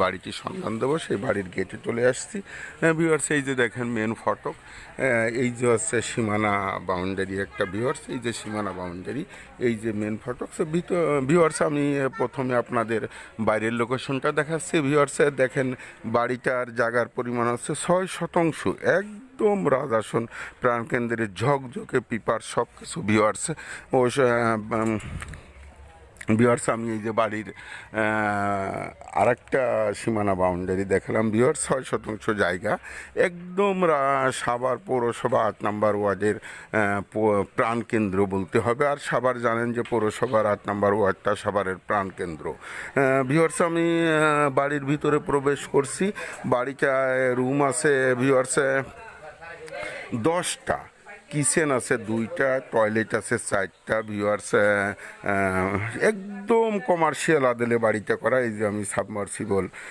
বাড়িটির সন্ধান দেবো, সেই বাড়ির গেটে চলে আসছি। ভিউয়ার্স, এই যে দেখেন মেন ফটক, এই যে হচ্ছে সীমানা বাউন্ডারি একটা। ভিউয়ার্স, এই যে সীমানা বাউন্ডারি, এই যে মেন ফটক। সে ভিউয়ার্স, আমি প্রথমে আপনাদের বাইরের লোকেশনটা দেখাচ্ছি। ভিউয়ার্স দেখেন, বাড়িটার জায়গার পরিমাণ হচ্ছে 6 শতাংশ, একদম রাজাসন প্রাণকেন্দ্রের ঝকঝকে পিপার সব কিছু। ভিউয়ার্স ও ভিউয়ার্স, আমি এই যে বাড়ির আরেকটা সীমানা বাউন্ডারি দেখালাম। ভিউয়ার্স, 6 শতাংশ জায়গা, একদম সাভার পৌরসভা 8 নম্বর ওয়ার্ডের প্রাণকেন্দ্র বলতে হবে। আর সাভার জানেন যে পৌরসভার 8 নম্বর ওয়ার্ডটা সাভারের প্রাণকেন্দ্র। ভিউয়ার্স, আমি বাড়ির ভিতরে প্রবেশ করছি। বাড়িটায় রুম আছে ভিউয়ার্স 10টা, কিচেন আছে 2টা, টয়লেট আছে 4টা। ভিউয়ার্স, একদম কমার্শিয়াল আদলে বাড়িটা করা। এই যে আমি সাবমার্সিবল